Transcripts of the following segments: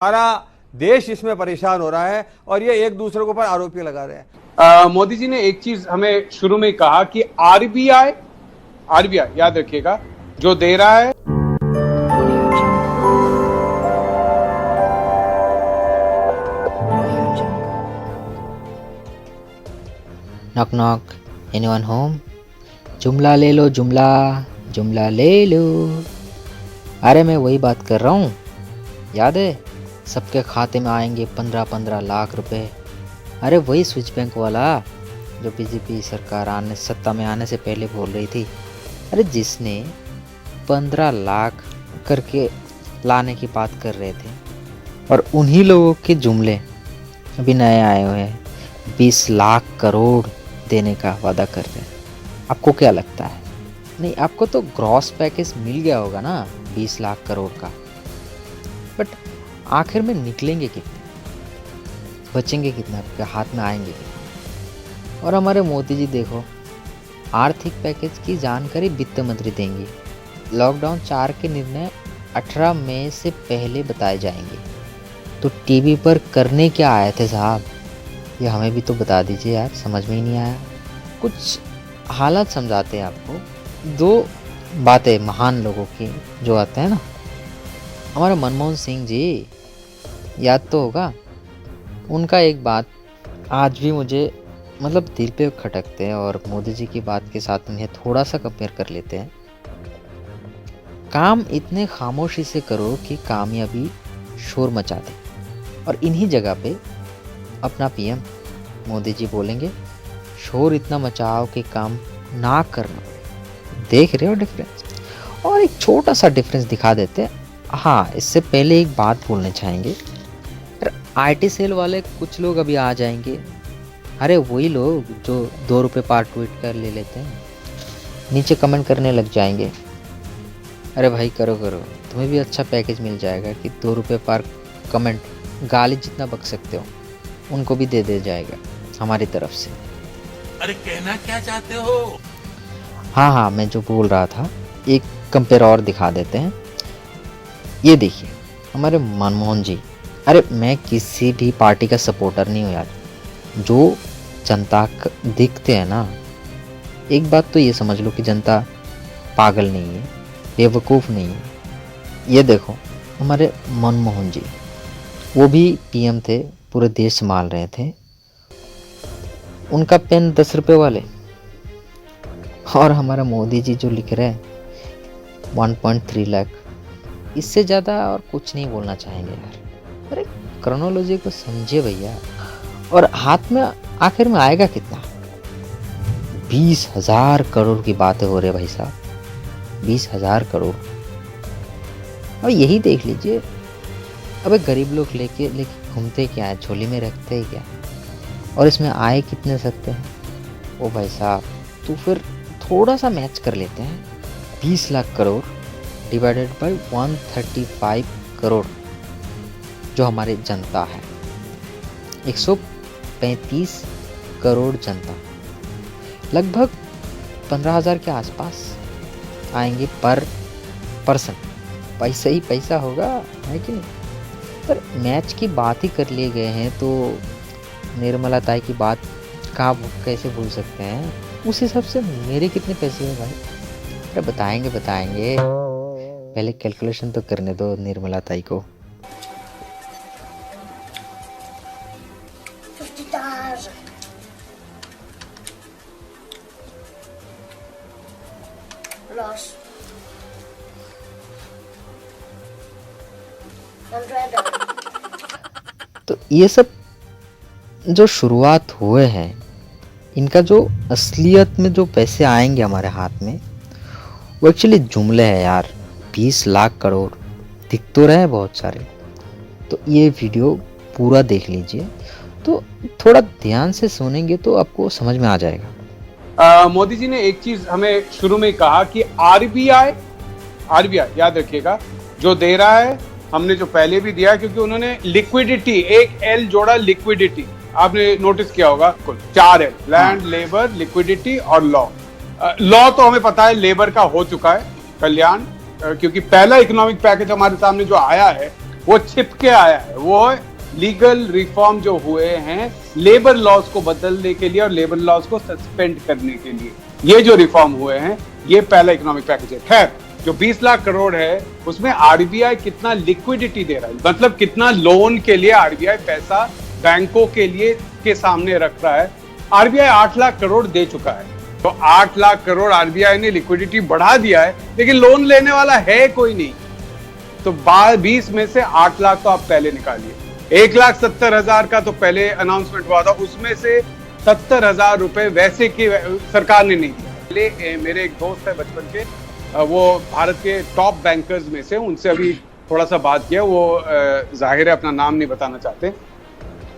हमारा देश इसमें परेशान हो रहा है और ये एक दूसरे के ऊपर आरोप लगा रहे हैं। मोदी जी ने एक चीज हमें शुरू में कहा कि आरबीआई आरबीआई याद रखिएगा जो दे रहा है। Knock knock, anyone home? जुमला ले लो, जुमला जुमला ले लो। अरे मैं वही बात कर रहा हूँ, याद है? सबके खाते में आएंगे 15-15 लाख रुपए। अरे वही स्विच बैंक वाला जो बीजेपी सरकार सत्ता में आने से पहले बोल रही थी। अरे जिसने 15 लाख करके लाने की बात कर रहे थे, और उन्हीं लोगों के जुमले अभी नए आए हुए हैं, 20 लाख करोड़ देने का वादा कर रहे हैं। आपको क्या लगता है? नहीं, आपको तो ग्रॉस पैकेज मिल गया होगा ना 20 लाख करोड़ का, बट आखिर में निकलेंगे कितने, बचेंगे कितना, आपके हाथ में आएंगे कितने? और हमारे मोदी जी देखो, आर्थिक पैकेज की जानकारी वित्त मंत्री देंगी। लॉकडाउन 4 के निर्णय 18 मई से पहले बताए जाएंगे। तो टीवी पर करने क्या आए थे साहब? ये हमें भी तो बता दीजिए यार, समझ में ही नहीं आया। कुछ हालात समझाते हैं आपको। 2 बातें महान लोगों की जो आते हैं ना, हमारे मनमोहन सिंह जी, याद तो होगा उनका एक बात आज भी मुझे मतलब दिल पे खटकते हैं, और मोदी जी की बात के साथ उन्हें थोड़ा सा कंपेयर कर लेते हैं। काम इतने खामोशी से करो कि कामयाबी शोर मचा दे। और इन्हीं जगह पे अपना पीएम मोदी जी बोलेंगे, शोर इतना मचाओ कि काम ना करना पड़े। देख रहे हो डिफरेंस? और एक छोटा सा डिफरेंस दिखा देते हैं। हाँ, इससे पहले एक बात बोलना चाहेंगे। आईटी सेल वाले कुछ लोग अभी आ जाएंगे। अरे वही लोग जो 2 रुपये पर ट्वीट कर ले लेते हैं, नीचे कमेंट करने लग जाएंगे। अरे भाई करो करो, तुम्हें भी अच्छा पैकेज मिल जाएगा कि 2 रुपये पर कमेंट, गाली जितना बक सकते हो उनको भी दे जाएगा हमारी तरफ से। अरे कहना क्या चाहते हो? हाँ, मैं जो बोल रहा था, एक कंपेयर और दिखा देते हैं। ये देखिए हमारे मनमोहन जी। अरे मैं किसी भी पार्टी का सपोर्टर नहीं हूँ यार, जो जनता दिखते हैं ना। एक बात तो ये समझ लो कि जनता पागल नहीं है, बेवकूफ़ नहीं है। ये देखो हमारे मनमोहन जी, वो भी पीएम थे, पूरे देश संभाल रहे थे। उनका पेन 10 रुपये वाले, और हमारा मोदी जी जो लिख रहे हैं 1.3 लाख। इससे ज़्यादा और कुछ नहीं बोलना चाहेंगे यार। अरे क्रोनोलॉजी को समझे भैया। और हाथ में आखिर में आएगा कितना? 20,000 करोड़ की बातें हो रही है भाई साहब, 20,000 करोड़। और यही देख लीजिए, अबे गरीब लोग लेके घूमते क्या है, झोली में रखते ही क्या, और इसमें आए कितने सकते हैं ओ भाई साहब। तो फिर थोड़ा सा मैच कर लेते हैं। 20 लाख करोड़ डिवाइडेड बाय 135 करोड़ जो हमारी जनता है, 135 करोड़ जनता, लगभग 15,000 के आसपास आएंगे पर पर्सन। पैसा ही पैसा होगा, है कि नहीं? पर मैच की बात ही कर लिए गए हैं तो निर्मला ताई की बात कैसे भूल सकते हैं? उस हिसाब से मेरे कितने पैसे हैं भाई? अरे बताएंगे, पहले कैलकुलेशन तो करने दो निर्मला ताई को। 50,000. Loss. 100. तो ये सब जो शुरुआत हुए हैं, इनका जो असलियत में जो पैसे आएंगे हमारे हाथ में, वो एक्चुअली जुमले हैं यार। 20 लाख करोड़ दिख तो रहे हैं बहुत सारे। तो ये वीडियो पूरा देख लीजिए, तो थोड़ा ध्यान से सुनेंगे तो आपको समझ में आ जाएगा। मोदी जी ने एक चीज हमें शुरू में कहा कि आरबीआई याद रखिएगा जो दे रहा है, हमने जो पहले भी दिया, क्योंकि उन्होंने लिक्विडिटी, एक एल जोड़ा लिक्विडिटी, आपने नोटिस किया होगा, कुल 4 एल, लैंड, लेबर, लिक्विडिटी और लॉ। लॉ तो हमें पता है लेबर का हो चुका है, कल्याण, क्योंकि पहला इकोनॉमिक पैकेज हमारे सामने जो आया है वो छिपके आया है। वो लीगल रिफॉर्म जो हुए हैं लेबर लॉज को बदलने के लिए और लेबर लॉज को सस्पेंड करने के लिए, ये जो रिफॉर्म हुए हैं, ये पहला इकोनॉमिक पैकेज है। खैर, जो 20 लाख करोड़ है उसमें आरबीआई कितना लिक्विडिटी दे रहा है, मतलब कितना लोन के लिए आरबीआई पैसा बैंकों के लिए के सामने रख रहा है। आरबीआई 8 लाख करोड़ दे चुका है, तो 8 लाख करोड़ आरबीआई ने लिक्विडिटी बढ़ा दिया है, लेकिन लोन लेने वाला है कोई नहीं। तो 20 में से 8 लाख तो आप पहले निकालिए। 1,70,000 का तो पहले अनाउंसमेंट हुआ था, उसमें से 70,000 रुपए वैसे की सरकार ने नहीं दिया। मेरे एक दोस्त है बचपन के, वो भारत के टॉप बैंकर्स में से, उनसे अभी थोड़ा सा बात किया, वो जाहिर है अपना नाम नहीं बताना चाहते।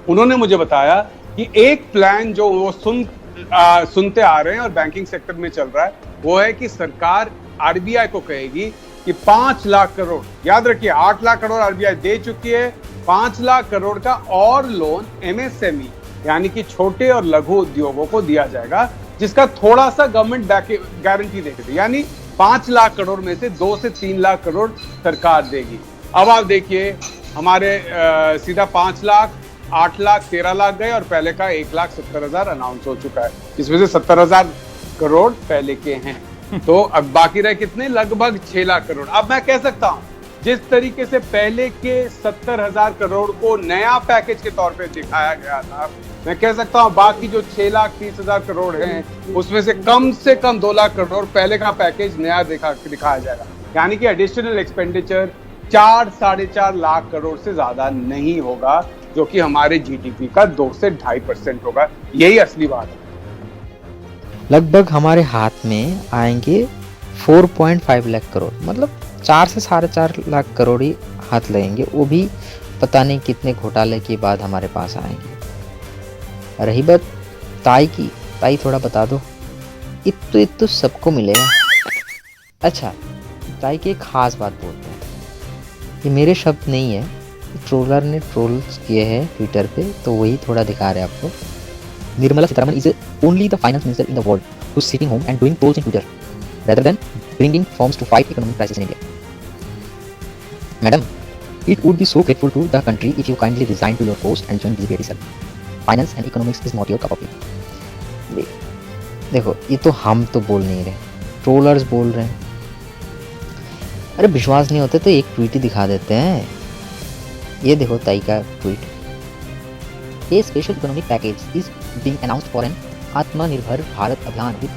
उन्होंने मुझे बताया कि एक प्लान जो वो सुनते आ रहे हैं और बैंकिंग सेक्टर में चल रहा है, वो है कि सरकार आरबीआई को कहेगी कि 5 लाख करोड़, याद रखिए 8 लाख करोड़ आरबीआई दे चुकी है, 5 लाख करोड़ का और लोन एमएसएमई यानी कि छोटे और लघु उद्योगों को दिया जाएगा, जिसका थोड़ा सा गवर्नमेंट गारंटी देगी। यानी 5 लाख करोड़ में से 2 से 3 लाख करोड़ सरकार देगी। अब आप देखिए, हमारे सीधा 5 लाख, 8 लाख, 13 लाख गए और पहले का 1,70,000 अनाउंस हो चुका है, जिसमें से 70,000 करोड़ पहले के हैं। तो अब बाकी रहे कितने, लगभग 6 लाख करोड़। अब मैं कह सकता हूं, जिस तरीके से पहले के 70,000 करोड़ को नया पैकेज के तौर पे दिखाया गया था, मैं कह सकता हूं बाकी जो 6,30,000 करोड़ हैं उसमें से कम 2 लाख करोड़ पहले का पैकेज नया दिखाया जाएगा। यानी कि एडिशनल एक्सपेंडिचर 4-4.5 लाख करोड़ से ज्यादा नहीं होगा, जो कि हमारे जीडीपी का 2 से 2.5% होगा। यही असली बात है। लगभग हमारे हाथ में आएंगे 4.5 लाख करोड़, मतलब 4 से 4.5 लाख करोड़ ही हाथ लगेंगे, वो भी पता नहीं कितने घोटाले के बाद हमारे पास आएंगे। रही बात ताई की, ताई थोड़ा बता दो। इत्तो सबको मिलेगा। अच्छा, ताई की एक खास बात बोलते हैं, ये मेरे शब्द नहीं है, ट्रोलर ने ट्रोल्स किए हैं ट्विटर पे, तो वही थोड़ा दिखा रहे हैं आपको। Nirmala Sitharaman is only the finance minister in the world who is sitting home and doing trolls in Twitter rather than bringing firms to fight economic crisis in India. Madam, it would be so grateful to the country if you kindly resign to your post and join BJP itself. Finance and economics is not your cup of tea. देखो, ये तो हम तो बोल नहीं रहे, trollers बोल रहे हैं। अरे विश्वास नहीं होते तो एक ट्वीट ही दिखा देते हैं। ये देखो ताई का tweet, A special economic package is being announced for an Atmanirbhar Bharat Abhiyan with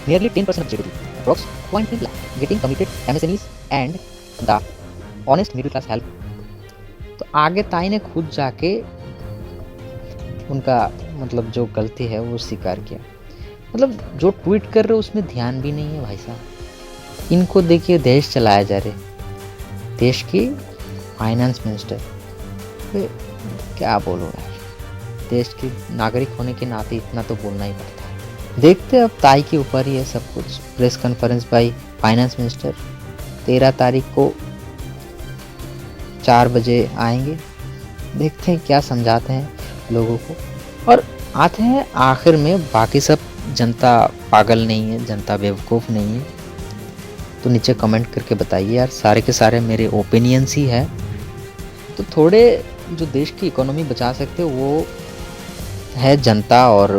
nearly 10% of GDP, approx 0.3 lakh, getting committed MSMEs and the honest middle class help. तो आगे ताई ने खुद जाके उनका मतलब जो गलती है वो स्वीकार किया। मतलब जो ट्वीट कर रहे उसमें ध्यान भी नहीं है भाई साहब। इनको देखिए देश चलाया जा रहे, देश की फाइनेंस मिनिस्टर, क्या बोलो यार, देश के नागरिक होने के नाते इतना तो बोलना ही पड़ता है। देखते अब ताई के ऊपर ही है सब कुछ। Press conference by finance minister 13 तारीख को 4 बजे आएंगे, देखते हैं क्या समझाते हैं लोगों को। और आते हैं आखिर में, बाकी सब जनता पागल नहीं है, जनता बेवकूफ़ नहीं है, तो नीचे कमेंट करके बताइए यार। सारे के सारे मेरे ओपिनियंस ही है। तो थोड़े जो देश की इकोनॉमी बचा सकते वो है जनता और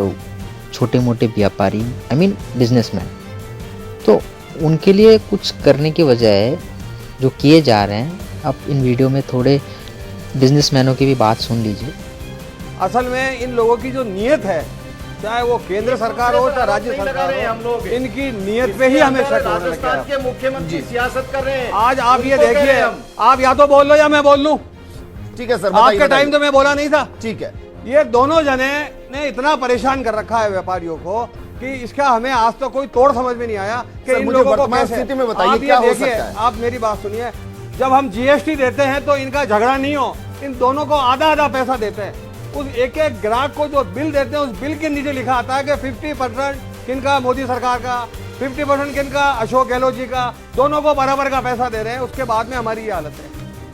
छोटे मोटे व्यापारी, आई मीन बिजनेसमैन। तो उनके लिए कुछ करने की बजाय जो किए जा रहे हैं, अब इन वीडियो में थोड़े बिजनेसमैनों की भी बात सुन लीजिए। असल में इन लोगों की जो नीयत है, चाहे वो केंद्र सरकार हो चाहे राज्य सरकार हो, हम लोग इनकी नीयत पे ही हमें शक होने लग राजस्थान के गया। मुख्यमंत्री सियासत कर रहे हैं। आज आप ये उनको कह रहे देखिए, हैं हम। आप या तो बोल लो या मैं बोल लूं। ठीक है सर, आपके टाइम तो मैं बोला नहीं था। ठीक है। ये दोनों जने ने इतना परेशान कर रखा है व्यापारियों को कि इसका हमें आज तक कोई तोड़ समझ में नहीं आया कि इन लोगों को कैसे। स्थिति में बताइए आप क्या ये हो देखिए, सकता है। आप मेरी बात सुनिए, जब हम जीएसटी देते हैं तो इनका झगड़ा नहीं हो, इन दोनों को आधा आधा पैसा देते हैं। उस एक एक ग्राहक को जो बिल देते हैं, उस बिल के नीचे लिखा आता है कि 50% किनका मोदी सरकार का, 50% किनका अशोक गहलोत जी का, दोनों को बराबर का पैसा दे रहे हैं। उसके बाद में हमारी ये हालत है।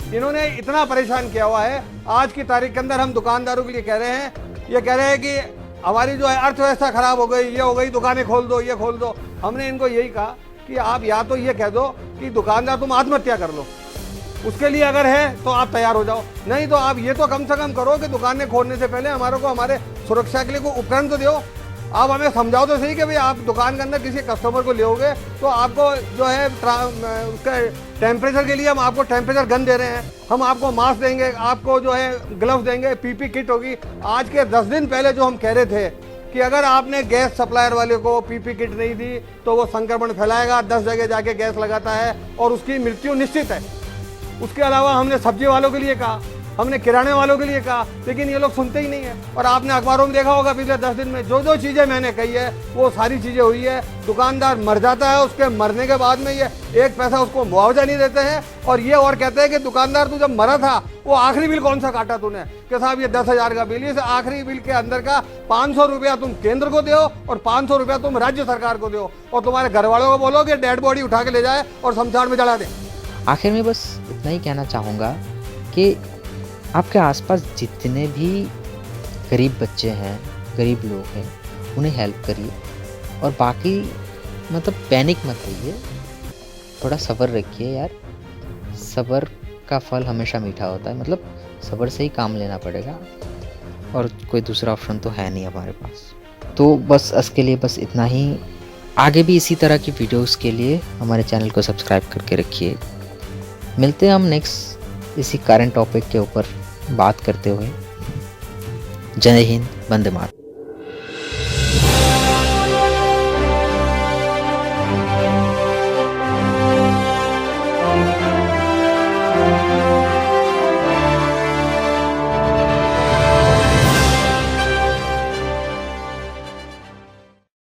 इन्होंने इतना परेशान किया हुआ है। आज की तारीख के अंदर हम दुकानदारों के लिए कह रहे हैं, ये कह रहे हैं कि हमारी जो है अर्थव्यवस्था खराब हो गई, ये हो गई, दुकानें खोल दो, ये खोल दो। हमने इनको यही कहा कि आप या तो ये कह दो कि दुकानदार तुम आत्महत्या कर लो, उसके लिए अगर है तो आप तैयार हो जाओ, नहीं तो आप ये तो कम से कम करो कि दुकानें खोलने से पहले हमारे को हमारे सुरक्षा के लिए कोई उपकरण तो दो। आप हमें समझाओ तो सही कि भाई आप दुकान के अंदर किसी कस्टमर को लोगे तो आपको जो है उसका टेम्परेचर के लिए हम आपको टेम्परेचर गन दे रहे हैं, हम आपको मास्क देंगे, आपको जो है ग्लव्स देंगे, पीपी किट होगी। आज के 10 दिन पहले जो हम कह रहे थे कि अगर आपने गैस सप्लायर वाले को पीपी किट नहीं दी तो वो संक्रमण फैलाएगा, 10 जगह जाके गैस लगाता है और उसकी मृत्यु निश्चित है। उसके अलावा हमने सब्जी वालों के लिए कहा, हमने किराने वालों के लिए कहा, लेकिन ये लोग सुनते ही नहीं है। और आपने अखबारों में देखा होगा पिछले 10 दिन में जो चीज़ें मैंने कही है वो सारी चीज़ें हुई है। दुकानदार मर जाता है, उसके मरने के बाद में ये 1 पैसा उसको मुआवजा नहीं देते हैं और ये और कहते हैं कि दुकानदार तू जब मरा था वो आखिरी बिल कौन सा काटा तूने, कि साहब ये 10,000 का बिल, इस आखिरी बिल के अंदर का 500 रुपया तुम केंद्र को दो और 500 रुपया तुम राज्य सरकार को दो और तुम्हारे घर वालों को बोलो कि डेड बॉडी उठा के ले जाए और शमशान में जला दें। आखिर में बस इतना ही कहना चाहूँगा कि आपके आसपास जितने भी गरीब बच्चे हैं, गरीब लोग हैं, उन्हें हेल्प करिए और बाकी मतलब पैनिक मत होइए, थोड़ा सब्र रखिए यार। सब्र का फल हमेशा मीठा होता है, मतलब सब्र से ही काम लेना पड़ेगा और कोई दूसरा ऑप्शन तो है नहीं हमारे पास। तो बस इसके लिए बस इतना ही। आगे भी इसी तरह की वीडियोस के लिए हमारे चैनल को सब्सक्राइब करके रखिए। मिलते हैं हम नेक्स्ट इसी करंट टॉपिक के ऊपर बात करते हुए। जय हिंद, वंदे मातरम।